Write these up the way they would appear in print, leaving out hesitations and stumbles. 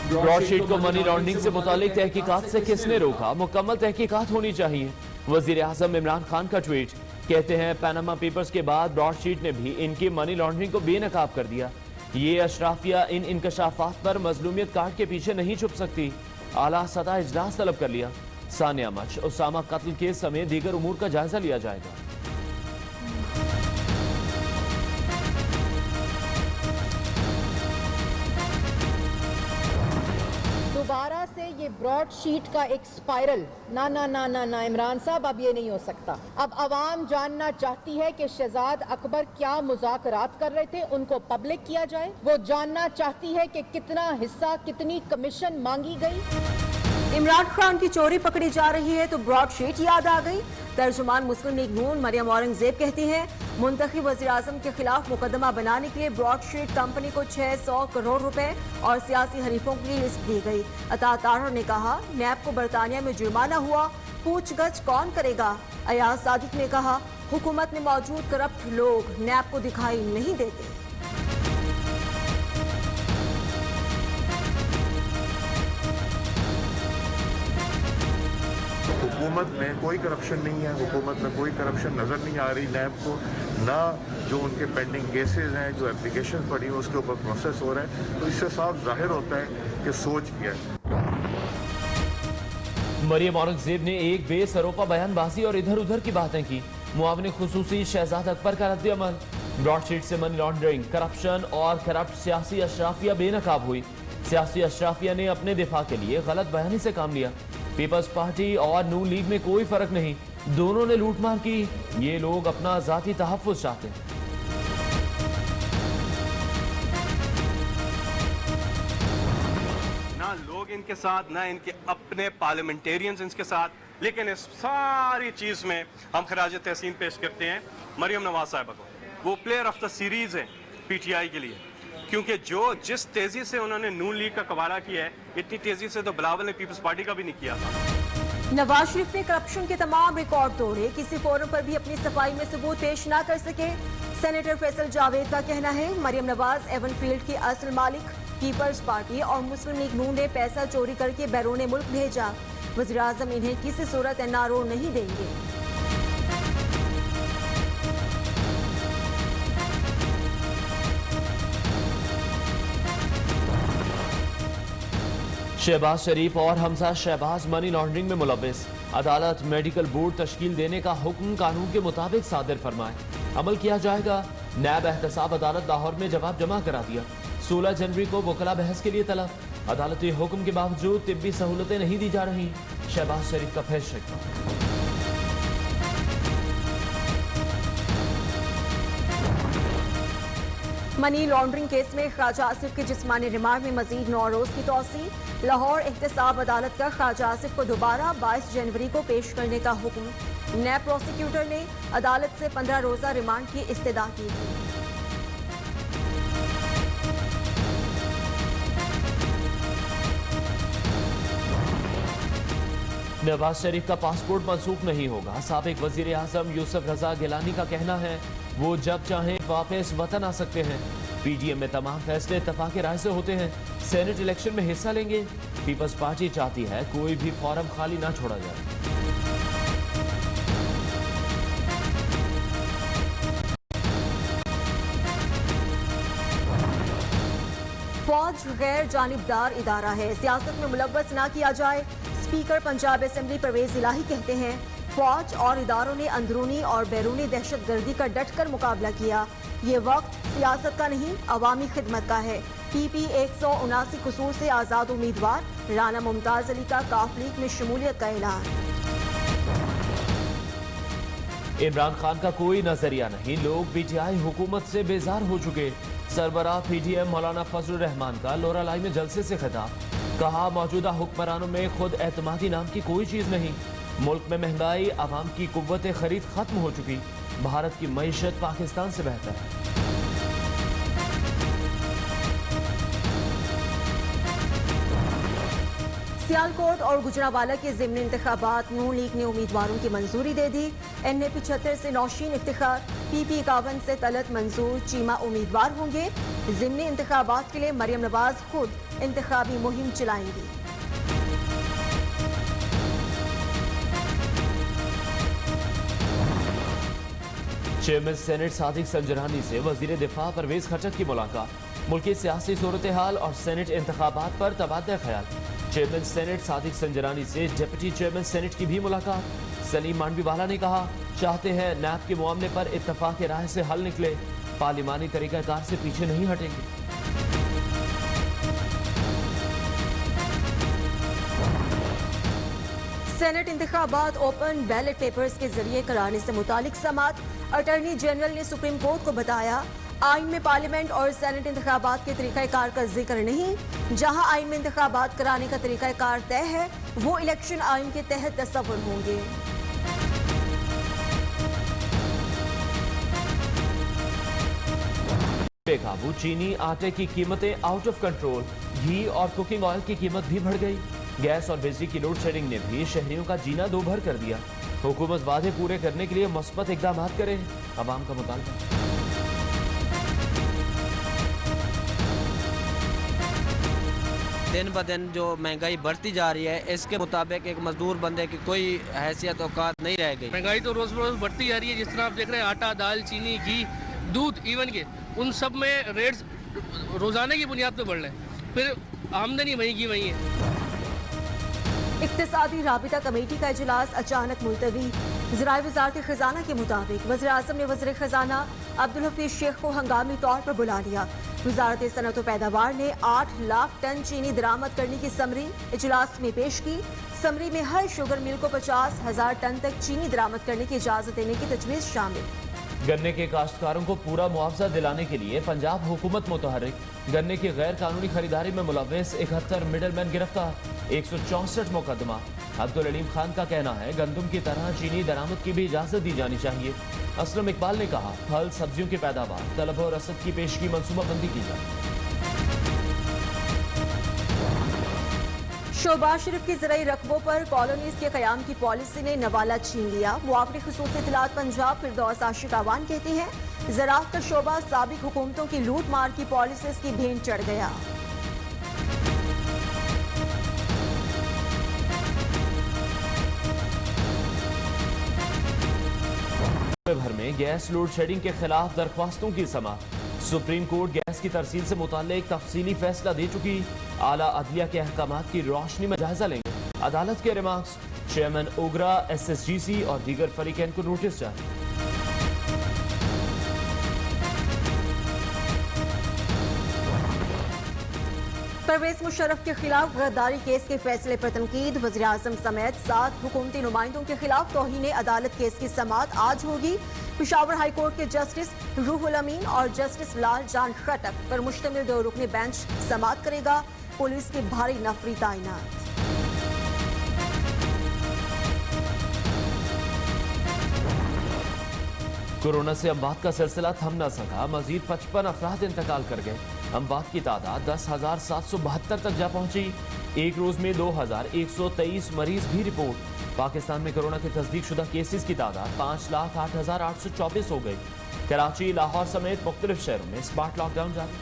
Broadsheet को money laundering से मुतालिक तहकीकात से किसने रोका? मुकम्मल तहकीकात होनी चाहिए। वजीर आजम इमरान खान का ट्वीट। कहते हैं पनामा पेपर्स के बाद ब्रॉडशीट ने भी इनकी मनी लॉन्ड्रिंग को बेनकाब कर दिया। ये अशराफिया इन इंकशाफात पर मजलूमियत कार्ड के पीछे नहीं छुप सकती। आला सतह इजलास तलब कर लिया। सानिया मच उसामा कत्ल केस समेत दीगर उमूर का जायजा लिया जाएगा। दोबारा से ये ब्रॉड शीट का एक स्पाइरल ना ना ना ना ना इमरान साहब, अब ये नहीं हो सकता। अब अवाम जानना चाहती है कि शहजाद अकबर क्या मुज़ाकरात कर रहे थे, उनको पब्लिक किया जाए। वो जानना चाहती है कि कितना हिस्सा, कितनी कमीशन मांगी गई। इमरान खान की चोरी पकड़ी जा रही है तो ब्रॉड शीट याद आ गई। तर्जुमान मुस्लिम लीग नून मरियम औरंगजेब कहती हैं मुंतखब वज़ीर आज़म के खिलाफ मुकदमा बनाने के लिए ब्रॉडशीट कंपनी को 600 करोड़ रुपए और सियासी हरीफों की लिस्ट दी गई। अता ताहर ने कहा नैब को बरतानिया में जुर्माना हुआ, पूछगछ कौन करेगा? अयाज सादिक ने कहा हुकूमत में मौजूद करप्ट लोग नैब को दिखाई नहीं देते। हुकूमत में कोई करप्शन नहीं है, हुकूमत में कोई करप्शन नज़र नहीं आ रही नैब को, ना जो उनके पेंडिंग केसेस हैं, जो एप्लीकेशन पड़ी है उसके ऊपर प्रोसेस हो रहा है। तो इससे साफ जाहिर होता है कि सोच क्या है। मरियम औरंगजेब ने एक बेसरोपा बयानबाजी और इधर उधर की बातें की। मुआविन खुसूसी शहजाद अकबर का रद्द-ए-अमल। ब्रॉडशीट से मनी लॉन्ड्रिंग, करप्शन और करप्ट सियासी अशराफिया बेनकाब हुई। सियासी अशराफिया ने अपने दिफा के लिए गलत बयानी से काम लिया। पीपल्स पार्टी और नून लीग में कोई फर्क नहीं, दोनों ने लूटमार की। ये लोग अपना जाती तहफ्फुज़ चाहते हैं। ना लोग इनके साथ, ना इनके अपने पार्लियामेंटेरियंस इनके साथ, लेकिन इस सारी चीज में हम खराज तहसीन पेश करते हैं मरियम नवाज साहिबा को। वो प्लेयर ऑफ द सीरीज है पीटीआई के लिए, क्योंकि जिस तेजी से उन्होंने नून लीग का कबारा किया है, इतनी तेजी से तो बिलावल ने पीपल्स पार्टी का भी नहीं किया था। नवाज शरीफ ने करप्शन के तमाम रिकॉर्ड तोड़े, किसी फोरम पर भी अपनी सफाई में सबूत पेश ना कर सके। सेनेटर फैसल जावेद का कहना है मरियम नवाज एवन फील्ड की असल मालिक पीपल्स पार्टी और मुस्लिम लीग नून ने पैसा चोरी करके बैरून मुल्क भेजा। वज़ीर आज़म इन्हें किसी सूरत एनआरओ नहीं देंगे। शहबाज शरीफ और हमजा शहबाज मनी लॉन्ड्रिंग में मुलव्विस। अदालत मेडिकल बोर्ड तश्कील देने का हुक्म कानून के मुताबिक सादिर फरमाए, अमल किया जाएगा। नैब एहतसाब अदालत लाहौर में जवाब जमा करा दिया। 16 जनवरी को वकला बहस के लिए तलब। अदालती हुक्म के बावजूद तिब्बी सहूलतें नहीं दी जा रही। शहबाज शरीफ का फिर शिकवा। मनी लॉन्ड्रिंग केस में ख्वाजा आसिफ के जिस्मानी रिमांड में मजीद 9 रोज की तौसी। लाहौर एहतसाब अदालत का ख्वाजा आसिफ को दोबारा 22 जनवरी को पेश करने का हुक्म। नैब प्रोसिक्यूटर ने अदालत से 15 रोजा रिमांड की इस्तदा की थी। नवाज शरीफ का पासपोर्ट मनसूख नहीं होगा। साबिक वजीर आजम यूसुफ रजा गिलानी का कहना है वो जब चाहें वापस वतन आ सकते हैं। पीडीएम में तमाम फैसले इत्तफाक राय से होते हैं। सेनेट इलेक्शन में हिस्सा लेंगे। पीपल्स पार्टी चाहती है कोई भी फॉर्म खाली ना छोड़ा जाए। फौज गैर जानिबदार इदारा है, सियासत में मुलव्वस ना किया जाए। स्पीकर पंजाब असेंबली परवेज इलाही कहते हैं फौज और इदारों ने अंदरूनी और बैरूनी दहशतगर्दी का डटकर मुकाबला किया। ये वक्त सियासत का नहीं, अवामी खिदमत का है। पीपी 179 कसूर से आजाद उम्मीदवार राना मुमताज अली का काफ लीग में शमूलियत का ऐलान। इमरान खान का कोई नजरिया नहीं, लोग पीटीआई हुकूमत से बेजार हो चुके। सरबराह पीटीएम मौलाना फजलुर रहमान का लोरालाई में जलसे से खिताब। कहा मौजूदा हुक्मरानों में खुद एतमादी नाम की कोई चीज नहीं। मुल्क में महंगाई, आवाम की कुव्वत खरीद खत्म हो चुकी। भारत की मईशत पाकिस्तान से बेहतर है। सियालकोट और गुजरांवाला के ज़िमनी इंतखाबात नून लीग ने उम्मीदवारों की मंजूरी दे दी। NAP 76 से नौशीन इफ्तिखार, PP 51 से तलत मंजूर चीमा उम्मीदवार होंगे। ज़िमनी इंतखाबात के लिए मरियम नवाज खुद इंतखाबी मुहिम चलाएंगी। चेयरमैन सेनेट सादिक संजरानी से वजीर दिफा परवेज खटक की मुलाकात, मुल्की सियासी सूरत हाल और सेनेट इंतखाबात पर तबादला ख्याल। चेयरमैन सेनेट सादिक संजरानी से डिप्टी चेयरमैन सेनेट की भी मुलाकात। सलीम मांडवीवाला ने कहा, चाहते हैं नैब के मामले पर इत्तफाक राय से हल निकले, पार्लिमानी तरीकाकार से पीछे नहीं हटेंगे। सेनेट इंतखाबात ओपन बैलेट पेपर्स के जरिए कराने से मुतालिक समात। अटॉर्नी जनरल ने सुप्रीम कोर्ट को बताया, आइन में पार्लियामेंट और सेनेट इंतखाबात के तरीकाकार का जिक्र नहीं। जहां आइन में इंतखाबात कराने का तरीकाकार तय है, वो इलेक्शन आइन के तहत तस्वुर होंगे। बेकाबू चीनी आटे की कीमतें आउट ऑफ कंट्रोल, घी और कुकिंग ऑयल की कीमत भी बढ़ गई। गैस और बिजली की लोड शेडिंग ने भी शहरियों का जीना दोभर कर दिया। हुकूमत वादे पूरे करने के लिए मुस्बत इकदाम करे, अवाम का मुतालबा। दिन ब दिन जो महंगाई बढ़ती जा रही है, इसके मुताबिक एक मजदूर बंदे की कोई हैसियत औकात नहीं रह गई। महंगाई तो रोज बरोज बढ़ती जा रही है। जिस तरह आप देख रहे हैं, आटा, दाल, चीनी, घी, दूध, इवन के उन सब में रेट्स रोजाना की बुनियाद पर बढ़ रहे हैं। फिर आमदनी वहीं की वहीं है। इक्तिसादी राबिता कमेटी का इजलास अचानक मुलतवी। ज़राए वज़ारत ख़ज़ाना के मुताबिक वज़ीर आज़म ने वज़ीर ख़ज़ाना अब्दुल हफीज़ शेख को हंगामी तौर पर बुला लिया। वज़ारत सनअत व पैदावार ने 8 लाख टन चीनी दरामद करने की समरी इजलास में पेश की। समरी में हर शुगर मिल को 50,000 टन तक चीनी दरामद करने की इजाज़त देने की तजवीज़ शामिल। गन्ने के काश्तकारों को पूरा मुआवजा दिलाने के लिए पंजाब हुकूमत मुतहर्रिक। गन्ने की गैर कानूनी खरीदारी में मुलव्वस 71 मिडलमैन गिरफ्तार, 164 मुकदमा। अब्दुल अलीम खान का कहना है, गंदम की तरह चीनी दरामद की भी इजाजत दी जानी चाहिए। असलम इकबाल ने कहा, फल सब्जियों की पैदावार, तलब और रसद की पेशगी मनसूबाबंदी की जाए। शोबाज शरीफ के ज़राई रकबों पर कॉलोनीज के क़याम की पॉलिसी ने नवाला छीन लिया। मुआवरी खुसूसी इत्तलात पंजाब फिरदौस आशिक आवान कहती हैं, ज़राअत का शोबा साबिक हुकूमतों की लूट मार की पॉलिसीज की भेंट चढ़ गया। भर में गैस लोड शेडिंग के खिलाफ दरख्वास्तों की समाअत। सुप्रीम कोर्ट गैस की तरसील से मुताल्लिक तफसीली फैसला दे चुकी। आला अदलिया के अहकामात की रोशनी में जायजा लेंगे। अदालत के रिमार्क्स, चेयरमैन ओगरा, SSGC और दीगर फरीकैन को नोटिस जारी। परवेज मुशर्रफ के खिलाफ गद्दारी केस के फैसले पर तनकीद। वज़ीर आज़म समेत 7 हुकूमती नुमाइंदों के खिलाफ तौहीन अदालत केस की समाअत आज होगी। पेशावर हाई कोर्ट के जस्टिस रूहुल अमीन और जस्टिस लाल जान खटक पर मुश्तमिल 2 रुकनी बेंच समाअत करेगा। पुलिस की भारी नफरी तैनात। कोरोना से अमवात का सिलसिला थम न सका, मजीद 55 अफराद इंतकाल कर गए। अमवात की तादाद 10,772 तक जा पहुंची। एक रोज में 2,123 मरीज भी रिपोर्ट। पाकिस्तान में कोरोना के तस्दीक शुदा केसेस की तादाद 5,08,824 हो गई। कराची, लाहौर समेत मुख्तलिफ शहरों में स्मार्ट लॉकडाउन जारी।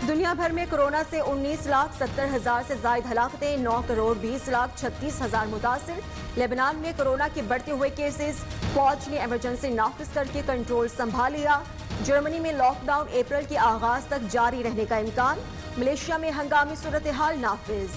दुनिया भर में कोरोना से 19,70,000 से जायद हलाकतें, 9,20,36,000 मुतासिर। लेबनान में कोरोना के बढ़ते हुए केसेस, फौज ने इमरजेंसी नाफिज करके कंट्रोल संभाल लिया। जर्मनी में लॉकडाउन अप्रैल के आगाज तक जारी रहने का इम्कान। मलेशिया में हंगामी सूरत हाल नाफिज।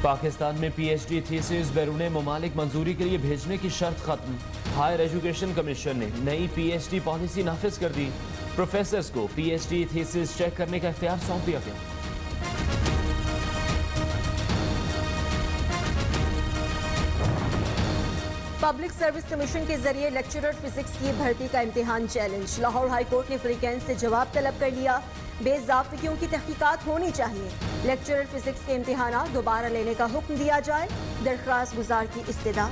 पाकिस्तान में PhD थीसिस बैरूने ममालिक मंजूरी के लिए भेजने की शर्त खत्म। हायर एजुकेशन कमीशन ने नई PhD पॉलिसी नाफिज कर दी। प्रोफेसर्स को PhD थीसिस चेक करने का इख्तियार सौंप दिया गया। पब्लिक सर्विस कमीशन के जरिए लेक्चरर फिजिक्स की भर्ती का इम्तिहान चैलेंज। लाहौर हाई कोर्ट ने फ्रीकैंस से जवाब तलब कर लिया। बेज़ाब्तियों की तहकीकात होनी चाहिए। लेक्चरर फिजिक्स के इम्तिहान दोबारा लेने का हुक्म दिया जाए। दरख्वास्त गुजार की इस्तदा।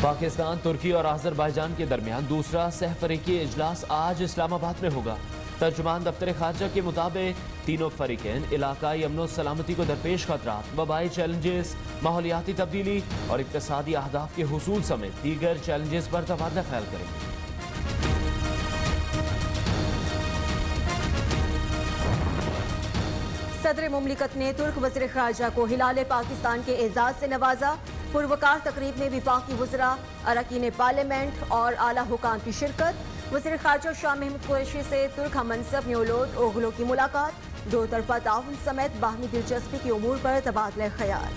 पाकिस्तान, तुर्की और आज़रबाईजान के दरमियान दूसरा सहफरीकी इजलास आज इस्लामाबाद में होगा। तर्जुमान दफ्तर खारजा के मुताबिक तीनों फरीकैन इलाकाई अमन सलामती को दरपेश खतरात, वबाई चैलेंजेस, माहौलियाती तब्दीली और इक्तसादी अहदाफ के हुसूल समेत दीगर चैलेंजेस पर तबादला ख्याल करेंगे। सदर मुमलिकत ने तुर्क वज़ीर ख़ारजा को हिलाल पाकिस्तान के एजाज़ से नवाजा। पुरवकार तकरीब में विफाकी वज़रा, अरकान पार्लियामेंट और आला हुकाम की शिरकत। वज़ीर ख़ारजा शाह महमूद कुरैशी से तुर्क हममनसब न्योलोद ओगलो की मुलाकात। दो तरफा ताउन समेत बाहमी दिलचस्पी के उमूर पर तबादला ख्याल।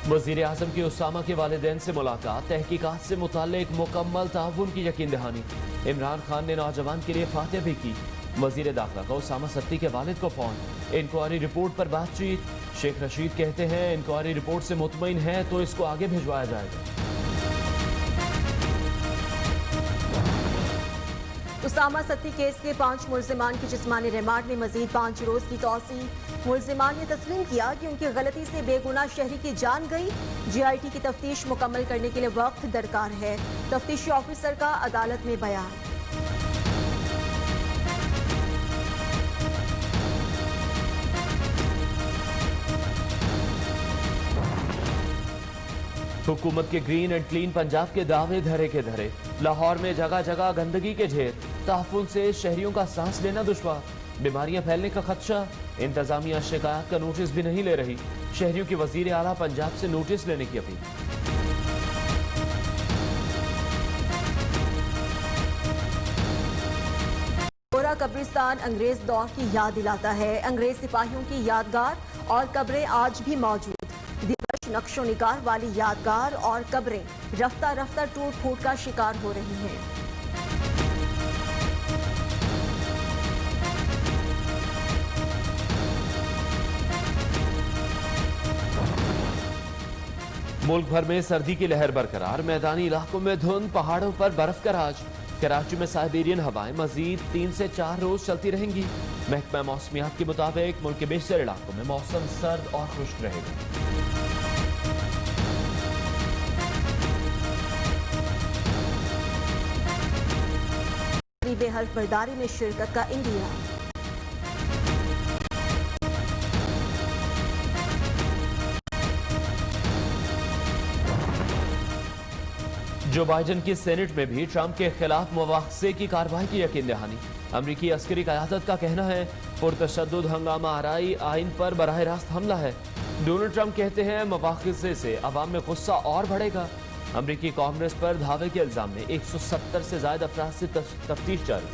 वज़ीर आज़म की उसामा के वालिदैन से मुलाकात, तहकीकात से मुताल्लिक मुकम्मल ताउन की यकीन दहानी। इमरान खान ने नौजवान के लिए फातिहा भी की। वज़ीर दाखिला का उसामा सत्ती के वालिद को फ़ोन। इंक्वायरी रिपोर्ट पर बातचीत। शेख रशीद कहते हैं इंक्वायरी रिपोर्ट से मुतमईन है तो इसको आगे भिजवाया जाएगा। उसामा सत्ती केस के 5 मुल्जिमान की जिस्मानी रिमांड में मजीद 5 रोज की तौसी। मुल्जिमान ने तस्लीम किया कि उनकी गलती से बेगुनाह शहरी की जान गई। GIT की तफ्तीश मुकम्मल करने के लिए वक्त दरकार है। तफ्तीशी ऑफिसर का अदालत में बयान। हुकूमत के ग्रीन एंड क्लीन पंजाब के दावे धरे के धरे। लाहौर में जगह जगह गंदगी के ढेर, तहफ़्फ़ुज़ से शहरियों का सांस लेना दुश्वार, बीमारियां फैलने का खदशा। इंतजामिया शिकायत का नोटिस भी नहीं ले रही। शहरियों की वज़ीर आला पंजाब से नोटिस लेने की अपील। गोरा कब्रिस्तान अंग्रेज दौर की याद दिलाता है। अंग्रेज सिपाहियों की यादगार और कब्रें आज भी मौजूद। दिवस नक्शो निगार वाली यादगार और कब्रें रफ्ता रफ्ता टूट फूट का शिकार हो रही हैं। मुल्क भर में सर्दी की लहर बरकरार। मैदानी इलाकों में धुंध, पहाड़ों पर बर्फ का राज। कराची में साइबेरियन हवाएं मजीद 3 से 4 रोज चलती रहेंगी। महकमा मौसमियात के मुताबिक मुल्क के बेशतर इलाकों में मौसम सर्द और खुश्क रहेगा। बेहल्फ बर्दारी में शिरकत का इंडिया। जो बाइडेन की सेनेट में भी ट्रंप के खिलाफ मुवाख़ज़े की कार्रवाई की यकीन दहानी। अमरीकी अस्करी क़यादत का कहना है पुरतशद्दुद हंगामा आराई आइन पर बराह रास्त हमला है। डोनाल्ड ट्रंप कहते हैं मुवाख़ज़े से अवाम में गुस्सा और बढ़ेगा। अमरीकी कांग्रेस पर धावे के इल्ज़ाम में 170 से ज़ायद अफराद से तफ्तीश जारी।